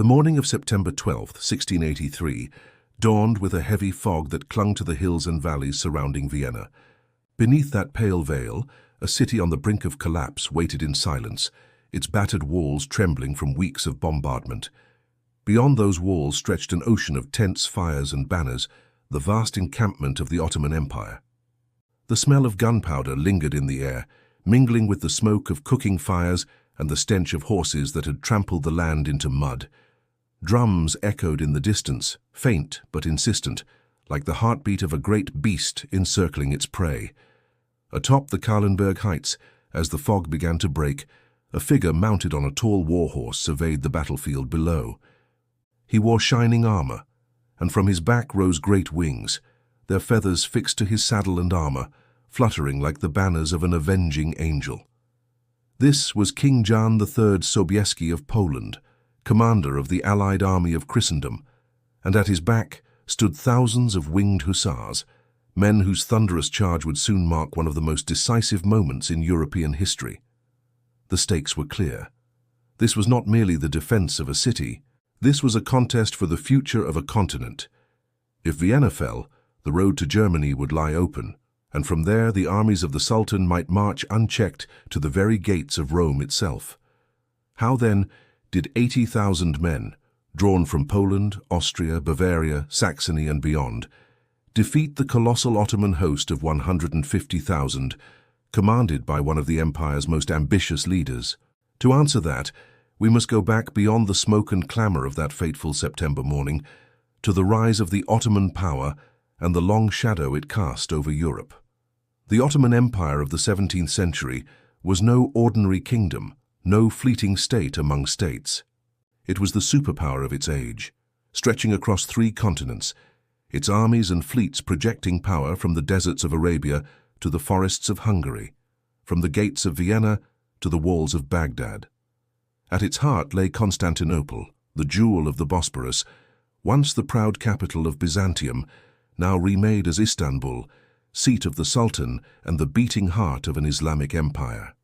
The morning of September 12, 1683, dawned with a heavy fog that clung to the hills and valleys surrounding Vienna. Beneath that pale veil, a city on the brink of collapse waited in silence, its battered walls trembling from weeks of bombardment. Beyond those walls stretched an ocean of tents, fires, and banners, the vast encampment of the Ottoman Empire. The smell of gunpowder lingered in the air, mingling with the smoke of cooking fires and the stench of horses that had trampled the land into mud. Drums echoed in the distance, faint but insistent, like the heartbeat of a great beast encircling its prey. Atop the Kahlenberg Heights, as the fog began to break, a figure mounted on a tall warhorse surveyed the battlefield below. He wore shining armor, and from his back rose great wings, their feathers fixed to his saddle and armor, fluttering like the banners of an avenging angel. This was King Jan III Sobieski of Poland, commander of the Allied army of Christendom, and at his back stood thousands of winged hussars, men whose thunderous charge would soon mark one of the most decisive moments in European history. The stakes were clear. This was not merely the defense of a city, this was a contest for the future of a continent. If Vienna fell, the road to Germany would lie open, and from there the armies of the Sultan might march unchecked to the very gates of Rome itself. How then did 80,000 men, drawn from Poland, Austria, Bavaria, Saxony, and beyond, defeat the colossal Ottoman host of 150,000, commanded by one of the empire's most ambitious leaders? To answer that, we must go back beyond the smoke and clamor of that fateful September morning, to the rise of the Ottoman power and the long shadow it cast over Europe. The Ottoman Empire of the 17th century was no ordinary kingdom, no fleeting state among states. It was the superpower of its age, stretching across 3 continents, its armies and fleets projecting power from the deserts of Arabia to the forests of Hungary, from the gates of Vienna to the walls of Baghdad. At its heart lay Constantinople, the jewel of the Bosporus, once the proud capital of Byzantium, now remade as Istanbul, seat of the Sultan and the beating heart of an Islamic empire.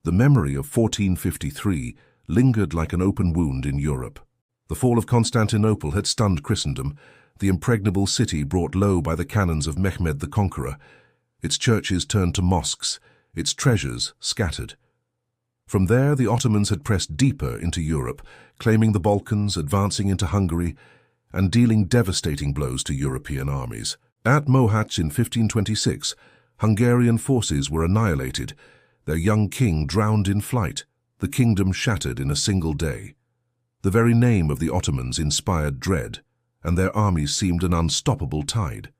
The memory of 1453 lingered like an open wound in Europe. The fall of Constantinople had stunned Christendom, the impregnable city brought low by the cannons of Mehmed the Conqueror, its churches turned to mosques, its treasures scattered. From there, the Ottomans had pressed deeper into Europe, claiming the Balkans, advancing into Hungary, and dealing devastating blows to European armies. At Mohacs in 1526, Hungarian forces were annihilated, their young king drowned in flight, the kingdom shattered in a single day. The very name of the Ottomans inspired dread, and their armies seemed an unstoppable tide.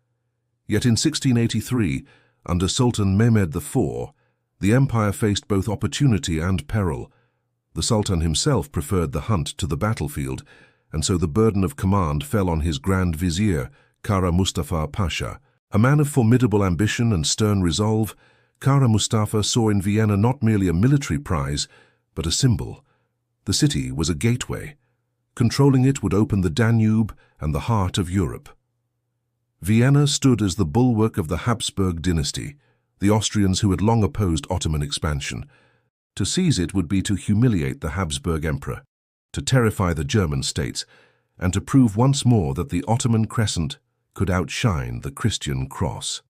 Yet in 1683, under Sultan Mehmed IV, the empire faced both opportunity and peril. The Sultan himself preferred the hunt to the battlefield, and so the burden of command fell on his Grand Vizier, Kara Mustafa Pasha. A man of formidable ambition and stern resolve, Kara Mustafa saw in Vienna not merely a military prize, but a symbol. The city was a gateway. Controlling it would open the Danube and the heart of Europe. Vienna stood as the bulwark of the Habsburg dynasty, the Austrians who had long opposed Ottoman expansion. To seize it would be to humiliate the Habsburg emperor, to terrify the German states, and to prove once more that the Ottoman crescent could outshine the Christian cross.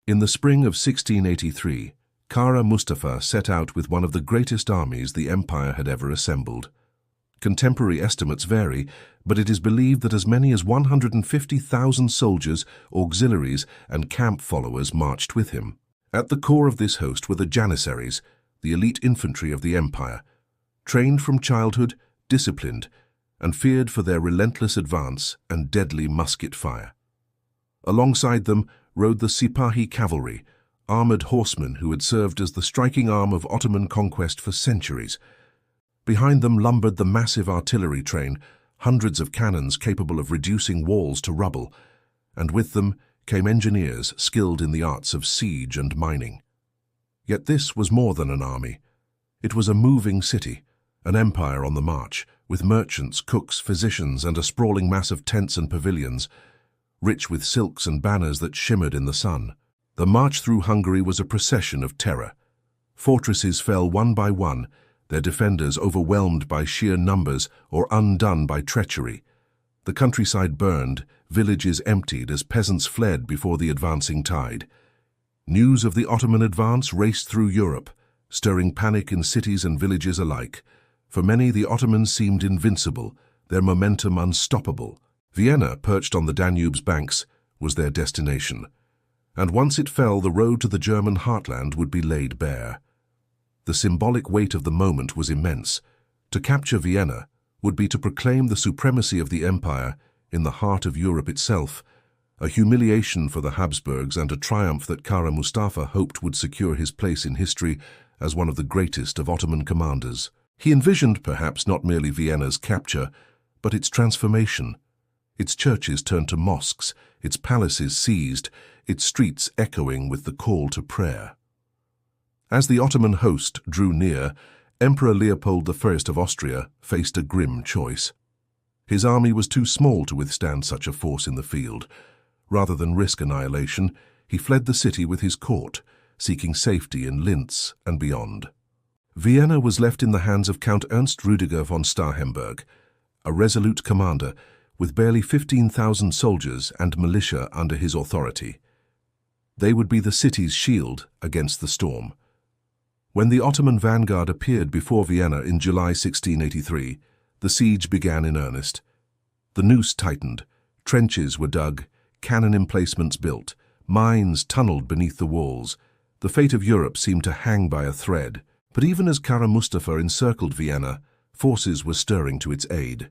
In the spring of 1683, Kara Mustafa set out with one of the greatest armies the empire had ever assembled. Contemporary estimates vary, but it is believed that as many as 150,000 soldiers, auxiliaries, and camp followers marched with him. At the core of this host were the Janissaries, the elite infantry of the empire, trained from childhood, disciplined, and feared for their relentless advance and deadly musket fire. Alongside them rode the Sipahi cavalry, armored horsemen who had served as the striking arm of Ottoman conquest for centuries. Behind them lumbered the massive artillery train, hundreds of cannons capable of reducing walls to rubble, and with them came engineers skilled in the arts of siege and mining. Yet this was more than an army. It was a moving city, an empire on the march, with merchants, cooks, physicians, and a sprawling mass of tents and pavilions, rich with silks and banners that shimmered in the sun. The march through Hungary was a procession of terror. Fortresses fell one by one, their defenders overwhelmed by sheer numbers or undone by treachery. The countryside burned, villages emptied as peasants fled before the advancing tide. News of the Ottoman advance raced through Europe, stirring panic in cities and villages alike. For many, the Ottomans seemed invincible, their momentum unstoppable. Vienna, perched on the Danube's banks, was their destination. And once it fell, the road to the German heartland would be laid bare. The symbolic weight of the moment was immense. To capture Vienna would be to proclaim the supremacy of the empire in the heart of Europe itself, a humiliation for the Habsburgs and a triumph that Kara Mustafa hoped would secure his place in history as one of the greatest of Ottoman commanders. He envisioned perhaps not merely Vienna's capture, but its transformation. Its churches turned to mosques, its palaces seized, its streets echoing with the call to prayer. As the Ottoman host drew near, Emperor Leopold I of Austria faced a grim choice. His army was too small to withstand such a force in the field. Rather than risk annihilation, he fled the city with his court, seeking safety in Linz and beyond. Vienna was left in the hands of Count Ernst Rüdiger von Starhemberg, a resolute commander with barely 15,000 soldiers and militia under his authority. They would be the city's shield against the storm. When the Ottoman vanguard appeared before Vienna in July 1683, the siege began in earnest. The noose tightened, trenches were dug, cannon emplacements built, mines tunneled beneath the walls. The fate of Europe seemed to hang by a thread. But even as Kara Mustafa encircled Vienna, forces were stirring to its aid.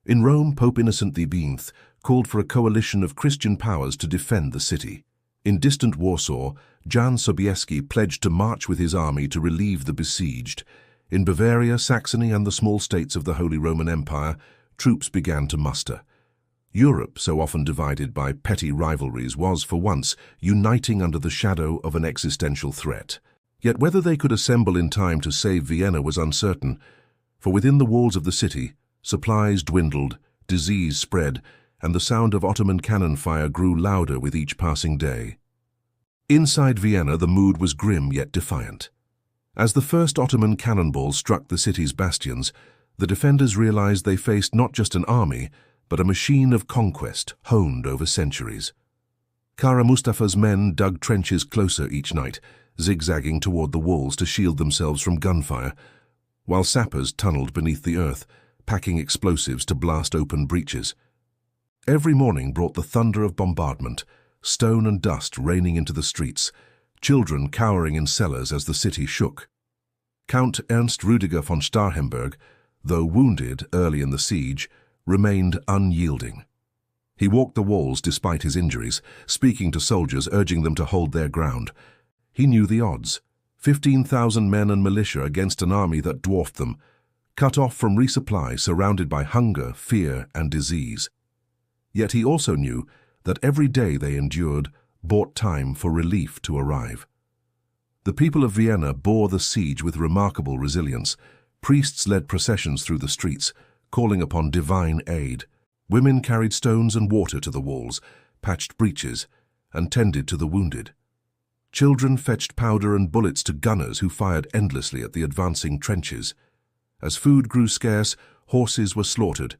In Rome, Pope Innocent XI called for a coalition of Christian powers to defend the city. In distant Warsaw, Jan Sobieski pledged to march with his army to relieve the besieged. In Bavaria, Saxony, and the small states of the Holy Roman Empire, troops began to muster. Europe, so often divided by petty rivalries, was, for once, uniting under the shadow of an existential threat. Yet whether they could assemble in time to save Vienna was uncertain, for within the walls of the city, supplies dwindled, disease spread, and the sound of Ottoman cannon fire grew louder with each passing day. Inside Vienna, the mood was grim yet defiant. As the first Ottoman cannonballs struck the city's bastions, the defenders realized they faced not just an army, but a machine of conquest honed over centuries. Kara Mustafa's men dug trenches closer each night, zigzagging toward the walls to shield themselves from gunfire, while sappers tunneled beneath the earth, packing explosives to blast open breaches. Every morning brought the thunder of bombardment, stone and dust raining into the streets, children cowering in cellars as the city shook. Count Ernst Rüdiger von Starhemberg, though wounded early in the siege, remained unyielding. He walked the walls despite his injuries, speaking to soldiers, urging them to hold their ground. He knew the odds: 15,000 men and militia against an army that dwarfed them, cut off from resupply, surrounded by hunger, fear, and disease. Yet he also knew that every day they endured bought time for relief to arrive. The people of Vienna bore the siege with remarkable resilience. Priests led processions through the streets, calling upon divine aid. Women carried stones and water to the walls, patched breaches, and tended to the wounded. Children fetched powder and bullets to gunners who fired endlessly at the advancing trenches. As food grew scarce, horses were slaughtered.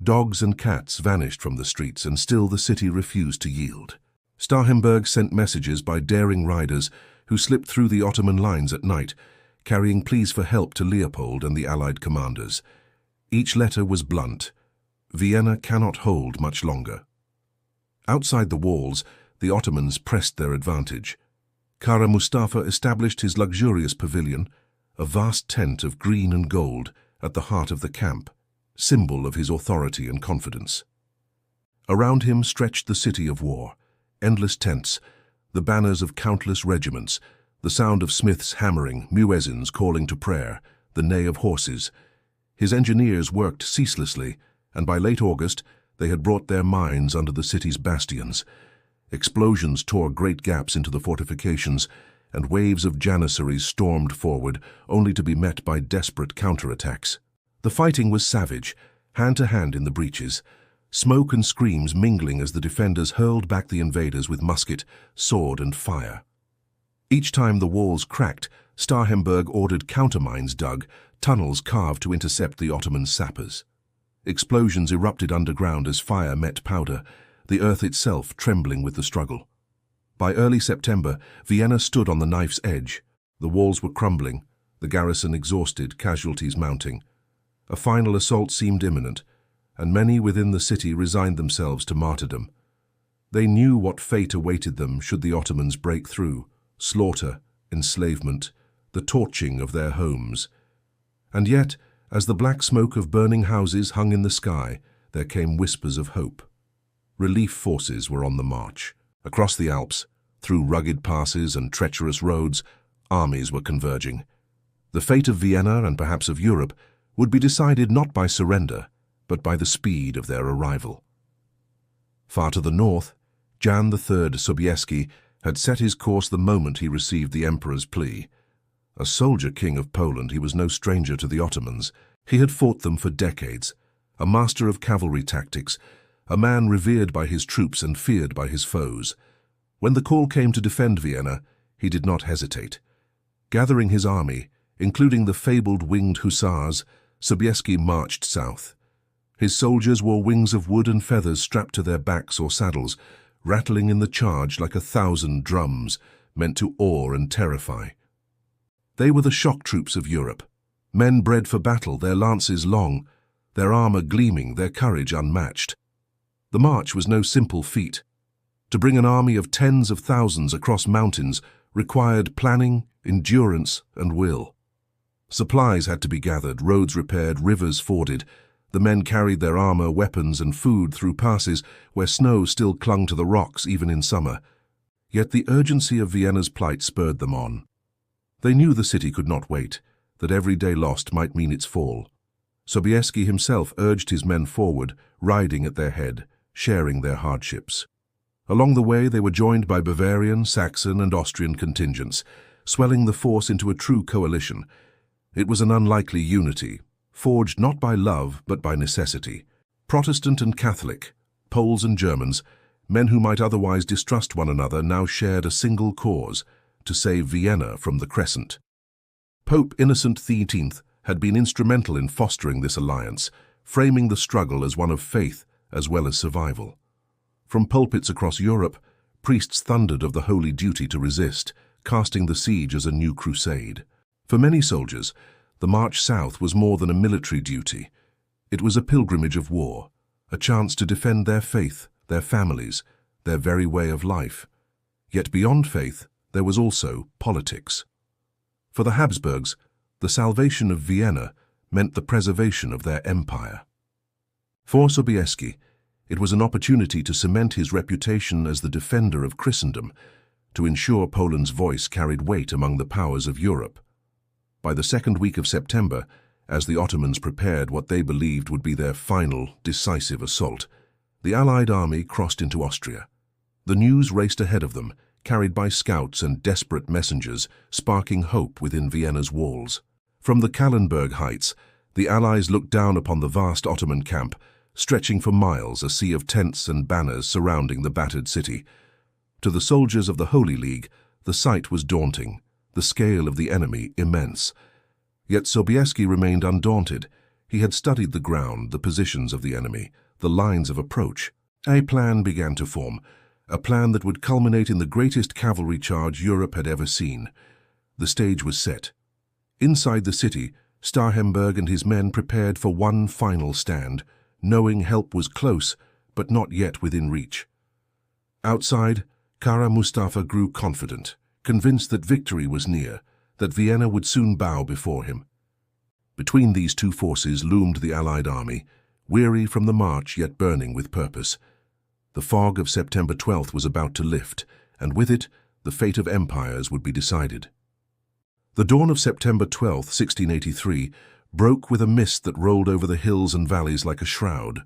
Dogs and cats vanished from the streets, and still the city refused to yield. Starhemberg sent messages by daring riders who slipped through the Ottoman lines at night, carrying pleas for help to Leopold and the Allied commanders. Each letter was blunt: Vienna cannot hold much longer. Outside the walls, the Ottomans pressed their advantage. Kara Mustafa established his luxurious pavilion, a vast tent of green and gold, at the heart of the camp, symbol of his authority and confidence. Around him stretched the city of war, endless tents, the banners of countless regiments, the sound of smiths hammering, muezzins calling to prayer, the neigh of horses. His engineers worked ceaselessly, and by late August they had brought their mines under the city's bastions. Explosions tore great gaps into the fortifications, and waves of janissaries stormed forward, only to be met by desperate counterattacks. The fighting was savage, hand-to-hand in the breaches, smoke and screams mingling as the defenders hurled back the invaders with musket, sword, and fire. Each time the walls cracked, Starhemberg ordered countermines dug, tunnels carved to intercept the Ottoman sappers. Explosions erupted underground as fire met powder, the earth itself trembling with the struggle. By early September, Vienna stood on the knife's edge. The walls were crumbling, the garrison exhausted, casualties mounting. A final assault seemed imminent, and many within the city resigned themselves to martyrdom. They knew what fate awaited them should the Ottomans break through: slaughter, enslavement, the torching of their homes. And yet, as the black smoke of burning houses hung in the sky, there came whispers of hope. Relief forces were on the march. Across the Alps, through rugged passes and treacherous roads, armies were converging. The fate of Vienna and perhaps of Europe would be decided not by surrender, but by the speed of their arrival. Far to the north, Jan III Sobieski had set his course the moment he received the emperor's plea. A soldier king of Poland, he was no stranger to the Ottomans. He had fought them for decades, a master of cavalry tactics, a man revered by his troops and feared by his foes. When the call came to defend Vienna, he did not hesitate. Gathering his army, including the fabled winged hussars, Sobieski marched south. His soldiers wore wings of wood and feathers strapped to their backs or saddles, rattling in the charge like 1,000 drums, meant to awe and terrify. They were the shock troops of Europe, men bred for battle, their lances long, their armor gleaming, their courage unmatched. The march was no simple feat. To bring an army of tens of thousands across mountains required planning, endurance, and will. Supplies had to be gathered, roads repaired, rivers forded. The men carried their armor, weapons, and food through passes where snow still clung to the rocks even in summer. Yet the urgency of Vienna's plight spurred them on. They knew the city could not wait, that every day lost might mean its fall. Sobieski himself urged his men forward, riding at their head, sharing their hardships. Along the way they were joined by Bavarian, Saxon, and Austrian contingents, swelling the force into a true coalition. It was an unlikely unity, forged not by love but by necessity. Protestant and Catholic, Poles and Germans, men who might otherwise distrust one another, now shared a single cause: to save Vienna from the Crescent. Pope Innocent XIII had been instrumental in fostering this alliance, framing the struggle as one of faith as well as survival. From pulpits across Europe, priests thundered of the holy duty to resist, casting the siege as a new crusade. For many soldiers, the march south was more than a military duty. It was a pilgrimage of war, a chance to defend their faith, their families, their very way of life. Yet beyond faith, there was also politics. For the Habsburgs, the salvation of Vienna meant the preservation of their empire. For Sobieski, it was an opportunity to cement his reputation as the defender of Christendom, to ensure Poland's voice carried weight among the powers of Europe. By the second week of September, as the Ottomans prepared what they believed would be their final, decisive assault, the Allied army crossed into Austria. The news raced ahead of them, carried by scouts and desperate messengers, sparking hope within Vienna's walls. From the Kahlenberg heights, the Allies looked down upon the vast Ottoman camp, stretching for miles, a sea of tents and banners surrounding the battered city. To the soldiers of the Holy League, the sight was daunting, the scale of the enemy immense. Yet Sobieski remained undaunted. He had studied the ground, the positions of the enemy, the lines of approach. A plan began to form, a plan that would culminate in the greatest cavalry charge Europe had ever seen. The stage was set. Inside the city, Starhemberg and his men prepared for one final stand, knowing help was close, but not yet within reach. Outside, Kara Mustafa grew confident, convinced that victory was near, that Vienna would soon bow before him. Between these two forces loomed the Allied army, weary from the march yet burning with purpose. The fog of September 12th was about to lift, and with it, the fate of empires would be decided. The dawn of September 12, 1683, broke with a mist that rolled over the hills and valleys like a shroud.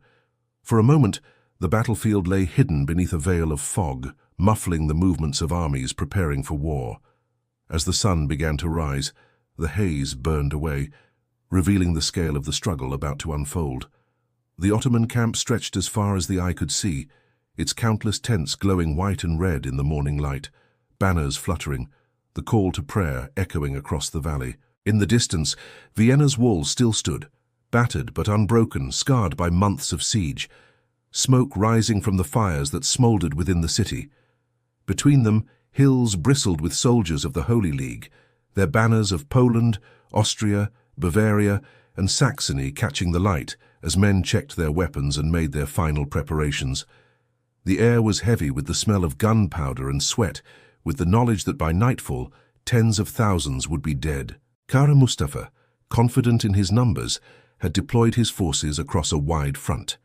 For a moment, the battlefield lay hidden beneath a veil of fog, muffling the movements of armies preparing for war. As the sun began to rise, the haze burned away, revealing the scale of the struggle about to unfold. The Ottoman camp stretched as far as the eye could see, its countless tents glowing white and red in the morning light, banners fluttering, the call to prayer echoing across the valley. In the distance, Vienna's walls still stood, battered but unbroken, scarred by months of siege, smoke rising from the fires that smouldered within the city. Between them, hills bristled with soldiers of the Holy League, their banners of Poland, Austria, Bavaria, and Saxony catching the light as men checked their weapons and made their final preparations. The air was heavy with the smell of gunpowder and sweat, with the knowledge that by nightfall, tens of thousands would be dead. Kara Mustafa, confident in his numbers, had deployed his forces across a wide front.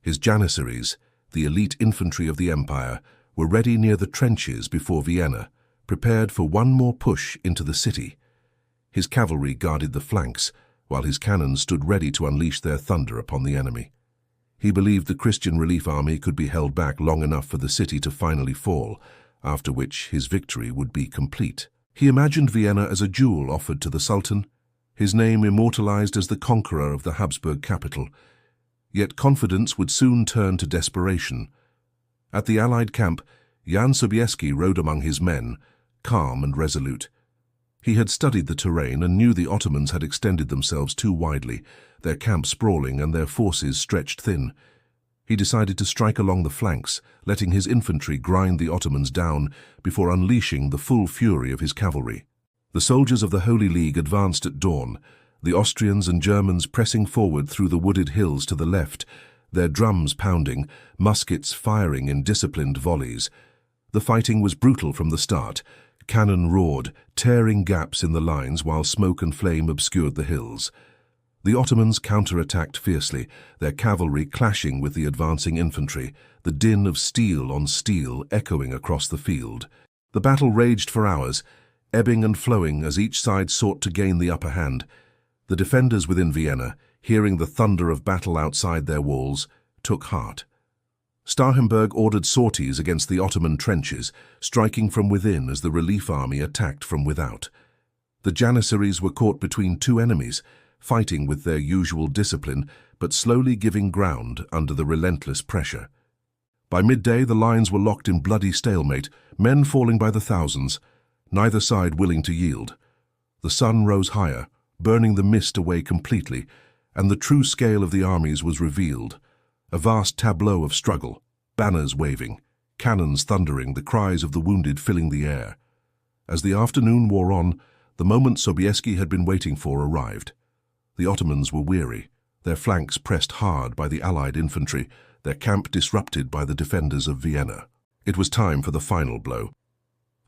His Janissaries, the elite infantry of the empire, were ready near the trenches before Vienna, prepared for one more push into the city. His cavalry guarded the flanks, while his cannons stood ready to unleash their thunder upon the enemy. He believed the Christian relief army could be held back long enough for the city to finally fall, after which his victory would be complete. He imagined Vienna as a jewel offered to the Sultan, his name immortalized as the conqueror of the Habsburg capital. Yet confidence would soon turn to desperation. At the Allied camp, Jan Sobieski rode among his men, calm and resolute. He had studied the terrain and knew the Ottomans had extended themselves too widely, their camp sprawling and their forces stretched thin. He decided to strike along the flanks, letting his infantry grind the Ottomans down before unleashing the full fury of his cavalry. The soldiers of the Holy League advanced at dawn, the Austrians and Germans pressing forward through the wooded hills to the left, their drums pounding, muskets firing in disciplined volleys. The fighting was brutal from the start. Cannon roared, tearing gaps in the lines while smoke and flame obscured the hills. The Ottomans counterattacked fiercely, their cavalry clashing with the advancing infantry, the din of steel on steel echoing across the field. The battle raged for hours, ebbing and flowing as each side sought to gain the upper hand. The defenders within Vienna, hearing the thunder of battle outside their walls, took heart. Starhemberg ordered sorties against the Ottoman trenches, striking from within as the relief army attacked from without. The Janissaries were caught between two enemies, fighting with their usual discipline, but slowly giving ground under the relentless pressure. By midday, the lines were locked in bloody stalemate, men falling by the thousands, neither side willing to yield. The sun rose higher, burning the mist away completely, and the true scale of the armies was revealed. A vast tableau of struggle, banners waving, cannons thundering, the cries of the wounded filling the air. As the afternoon wore on, the moment Sobieski had been waiting for arrived. The Ottomans were weary, their flanks pressed hard by the Allied infantry, their camp disrupted by the defenders of Vienna. It was time for the final blow.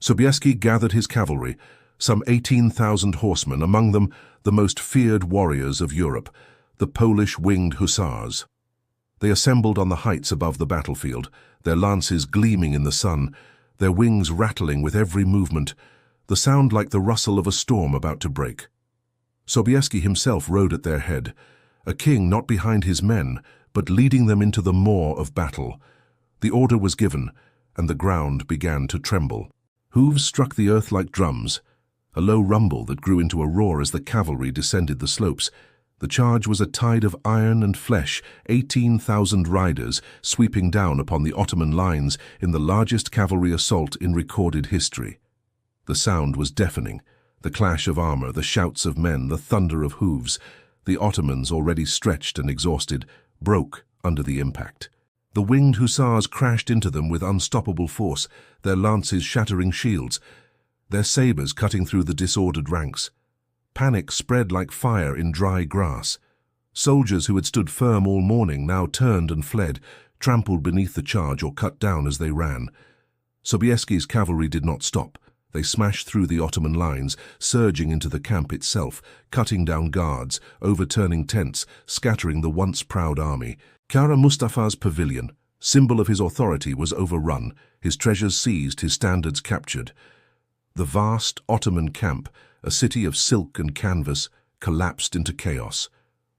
Sobieski gathered his cavalry, some 18,000 horsemen, among them the most feared warriors of Europe, the Polish winged hussars. They assembled on the heights above the battlefield, their lances gleaming in the sun, their wings rattling with every movement, the sound like the rustle of a storm about to break. Sobieski himself rode at their head, a king not behind his men, but leading them into the maw of battle. The order was given, and the ground began to tremble. Hooves struck the earth like drums, a low rumble that grew into a roar as the cavalry descended the slopes. The charge was a tide of iron and flesh, 18,000 riders sweeping down upon the Ottoman lines in the largest cavalry assault in recorded history. The sound was deafening, the clash of armor, the shouts of men, the thunder of hooves. The Ottomans, already stretched and exhausted, broke under the impact. The winged hussars crashed into them with unstoppable force, their lances shattering shields, their sabers cutting through the disordered ranks. Panic spread like fire in dry grass. Soldiers who had stood firm all morning now turned and fled, trampled beneath the charge or cut down as they ran. Sobieski's cavalry did not stop. They smashed through the Ottoman lines, surging into the camp itself, cutting down guards, overturning tents, scattering the once proud army. Kara Mustafa's pavilion, symbol of his authority, was overrun, his treasures seized, his standards captured. The vast Ottoman camp, a city of silk and canvas, collapsed into chaos.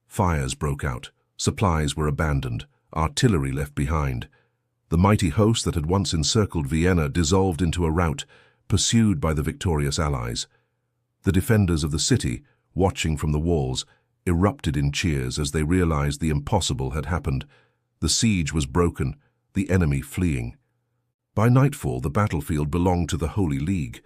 Fires broke out, supplies were abandoned, artillery left behind. The mighty host that had once encircled Vienna dissolved into a rout, pursued by the victorious allies. The defenders of the city, watching from the walls, erupted in cheers as they realized the impossible had happened. The siege was broken, the enemy fleeing. By nightfall, the battlefield belonged to the Holy League.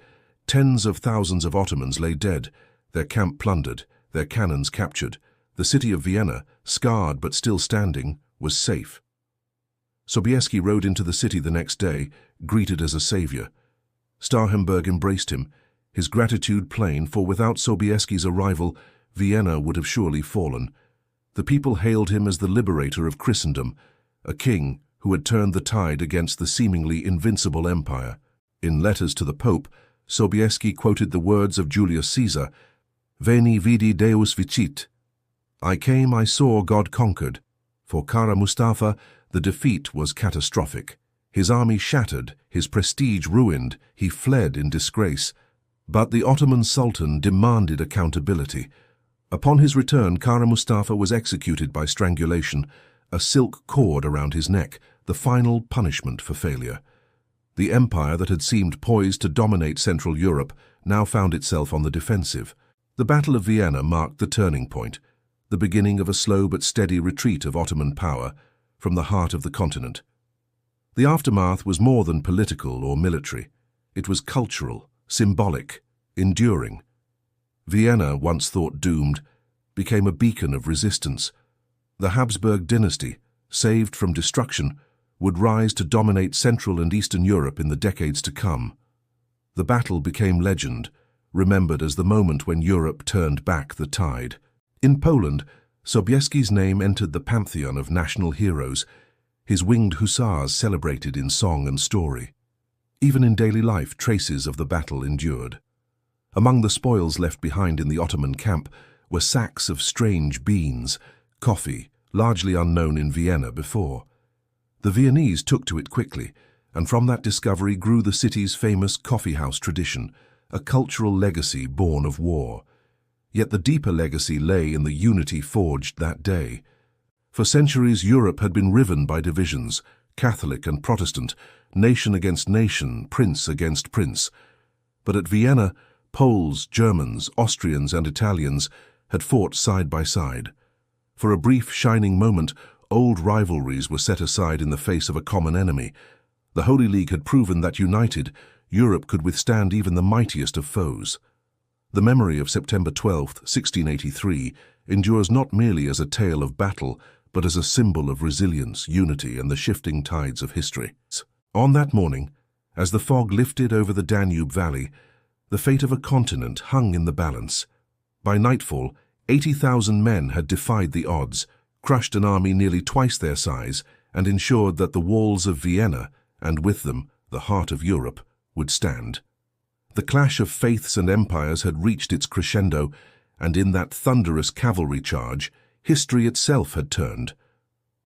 Tens of thousands of Ottomans lay dead, their camp plundered, their cannons captured. The city of Vienna, scarred but still standing, was safe. Sobieski rode into the city the next day, greeted as a savior. Starhemberg embraced him, his gratitude plain, for without Sobieski's arrival, Vienna would have surely fallen. The people hailed him as the liberator of Christendom, a king who had turned the tide against the seemingly invincible empire. In letters to the Pope, Sobieski quoted the words of Julius Caesar, "Veni vidi Deus vicit." I came, I saw, God conquered. For Kara Mustafa, the defeat was catastrophic. His army shattered, his prestige ruined, he fled in disgrace. But the Ottoman Sultan demanded accountability. Upon his return, Kara Mustafa was executed by strangulation, a silk cord around his neck, the final punishment for failure. The empire that had seemed poised to dominate Central Europe now found itself on the defensive. The Battle of Vienna marked the turning point, the beginning of a slow but steady retreat of Ottoman power from the heart of the continent. The aftermath was more than political or military. It was cultural, symbolic, enduring. Vienna, once thought doomed, became a beacon of resistance. The Habsburg dynasty, saved from destruction, would rise to dominate Central and Eastern Europe in the decades to come. The battle became legend, remembered as the moment when Europe turned back the tide. In Poland, Sobieski's name entered the pantheon of national heroes, his winged hussars celebrated in song and story. Even in daily life, traces of the battle endured. Among the spoils left behind in the Ottoman camp were sacks of strange beans, coffee, largely unknown in Vienna before. The Viennese took to it quickly, and from that discovery grew the city's famous coffeehouse tradition, a cultural legacy born of war. Yet the deeper legacy lay in the unity forged that day. For centuries, Europe had been riven by divisions, Catholic and Protestant, nation against nation, prince against prince. But at Vienna, Poles, Germans, Austrians and Italians had fought side by side. For a brief, shining moment, old rivalries were set aside in the face of a common enemy. The Holy League had proven that united, Europe could withstand even the mightiest of foes. The memory of September 12, 1683, endures not merely as a tale of battle, but as a symbol of resilience, unity, and the shifting tides of history. On that morning, as the fog lifted over the Danube Valley, the fate of a continent hung in the balance. By nightfall, 80,000 men had defied the odds, crushed an army nearly twice their size, and ensured that the walls of Vienna, and with them the heart of Europe, would stand. The clash of faiths and empires had reached its crescendo, and in that thunderous cavalry charge, history itself had turned.